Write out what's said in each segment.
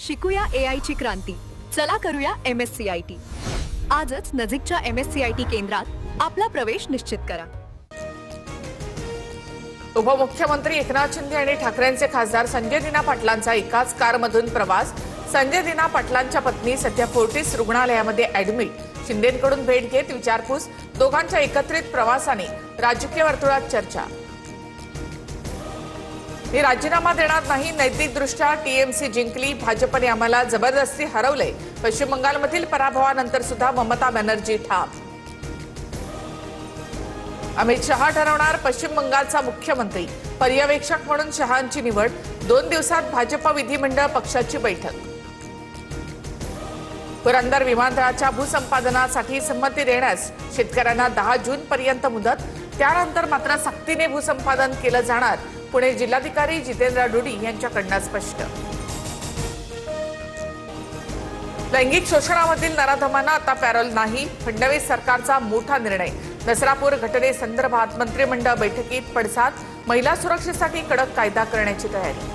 शिकूया AI ची क्रांती. चला करूया MSCIT. आजच नजीकच्या MSCIT केंद्रात आपला प्रवेश निश्चित करा. उपमुख्यमंत्री एकनाथ शिंदे आणि ठाकरेंचे खासदार संजय दिना पाटलांचा एकाच कारमधून प्रवास. संजय दिना पाटलांच्या पत्नी सध्या फोर्टिस रुग्णालयामध्ये ऍडमिट. शिंदेंकडून भेट घेत विचारपूस. दोघांच्या एकत्रित प्रवासाने राजकीय वर्तुळात चर्चा. मी राजीनामा देणार नाही. नैतिकदृष्ट्या टीएमसी जिंकली. भाजपने आम्हाला जबरदस्ती हरवले. पश्चिम बंगालमधील पराभवानंतर सुद्धा ममता बॅनर्जी ठाम. अमित शहा ठरवणार पश्चिम बंगालचा मुख्यमंत्री. पर्यवेक्षक म्हणून शहांची निवड. 2 दिवसात भाजप विधिमंडळ पक्षाची बैठक. पुरंदर विमानतळाच्या भूसंपादनासाठी संमती देण्यास शेतकऱ्यांना 10 जून पर्यंत मुदत. त्यानंतर मात्र सक्तीने भूसंपादन केलं जाणार. पुणे जिल्हाधिकारी जितेंद्र डुडी यांच्याकडून स्पष्ट. लैंगिक शोषणामधील नराधमांना आता पॅरोल नाही. फडणवीस सरकारचा मोठा निर्णय. नसरापूर घटनेसंदर्भात मंत्रिमंडळ बैठकीत पडसाद. महिला सुरक्षेसाठी कडक कायदा करण्याची तयारी.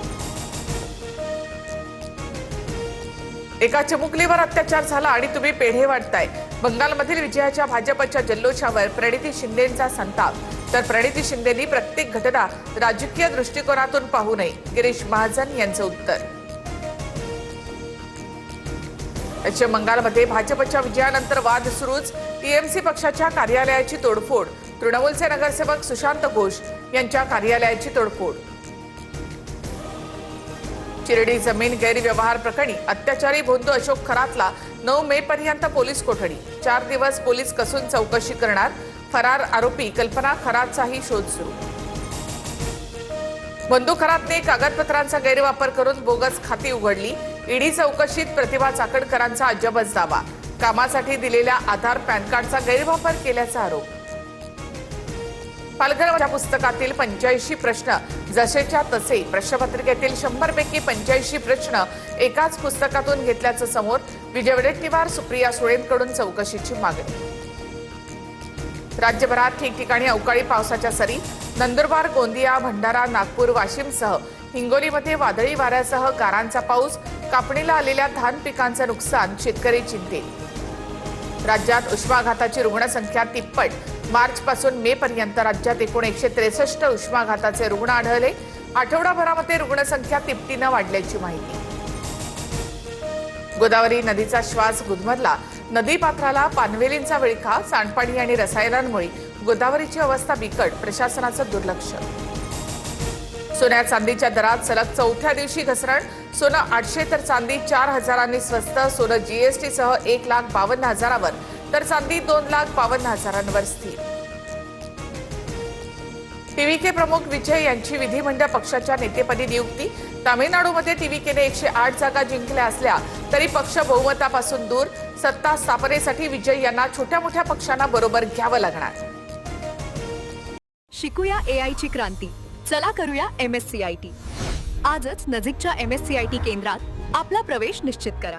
एका चिमुकलीवर अत्याचार झाला आणि तुम्ही पेढे वाटताय. बंगालमधील विजयाच्या भाजपच्या जल्लोषावर प्रणिती शिंदेंचा संताप. तर प्रणिती शिंदेंनी प्रत्येक घटना राजकीय दृष्टिकोनातून पाहू नये. गिरीश महाजन यांचं उत्तर. पश्चिम बंगालमध्ये भाजपच्या विजयानंतर वाद सुरूच. टीएमसी पक्षाच्या कार्यालयाची तोडफोड. तृणमूलचे नगरसेवक सुशांत घोष यांच्या कार्यालयाची तोडफोड. चिरडी जमीन गैरव्यवहार प्रकरणी अत्याचारी भोंदू अशोक खरातला 9 मे पर्यंत पोलीस कोठडी. 4 दिवस पोलीस कसून चौकशी करणार. फरार आरोपी कल्पना खरातचाही शोध सुरू. बंधू खरातने कागदपत्रांचा गैरवापर करून बोगस खाती उघडली. ईडी चौकशीत प्रतिभा चाकणकरांचा अजबच दावा. कामासाठी दिलेल्या आधार पॅन कार्डचा गैरवापर केल्याचा आरोप. पालघरच्या पुस्तकातील 85 प्रश्न जसेच्या तसे. प्रश्नपत्रिकेतील 100 पैकी 85 प्रश्न एकाच पुस्तकातून घेतल्याचं समोर. विजय वडेट्टीवार सुप्रिया सुळेंकडून चौकशीची मागणी. राज्यभरात ठिकठिकाणी अवकाळी पावसाच्या सरी. नंदुरबार, गोंदिया, भंडारा, नागपूर, वाशिमसह हिंगोलीमध्ये वादळी वाऱ्यासह गारांचा पाऊस. कापणीला आलेल्या धान पिकांचं नुकसान. शेतकरी चिंतेत. राज्यात उष्माघाताची रुग्णसंख्या तिप्पट. मार्चपासून मे पर्यंत राज्यात एकूण 163 उष्माघाताचे रुग्ण आढळले. आठवडाभरामध्ये रुग्णसंख्या तिपटीनं वाढल्याची माहिती. गोदावरी नदीचा श्वास गुदमरला. नदीपात्राला पानवेलींचा विळखा. सांडपाणी आणि रसायनांमुळे गोदावरीची अवस्था बिकट. प्रशासनाचं दुर्लक्ष. सोन्या चांदीच्या दरात सलग 4थ्या दिवशी घसरण. सोनं 800 तर चांदी 4,000 स्वस्त. सोनं जीएसटीसह 1,52,000 तर चांदी 2,52,000 स्थिर. टीव्हीके प्रमुख विजय यांची विधिमंडळ पक्षाच्या नेतेपदी नियुक्ती. तामिळनाडूमध्ये टीव्हीकेने 108 जागा जिंकल्या असल्या तरी पक्ष बहुमतापासून दूर. सत्ता स्थापनेसाठी विजय यांना छोट्या मोठ्या पक्षांना बरोबर घ्यावं लागणार. शिकूया AI ची क्रांती. चला करूया MSCIT. आजच नजीकच्या MSCIT केंद्रात आपला प्रवेश निश्चित करा.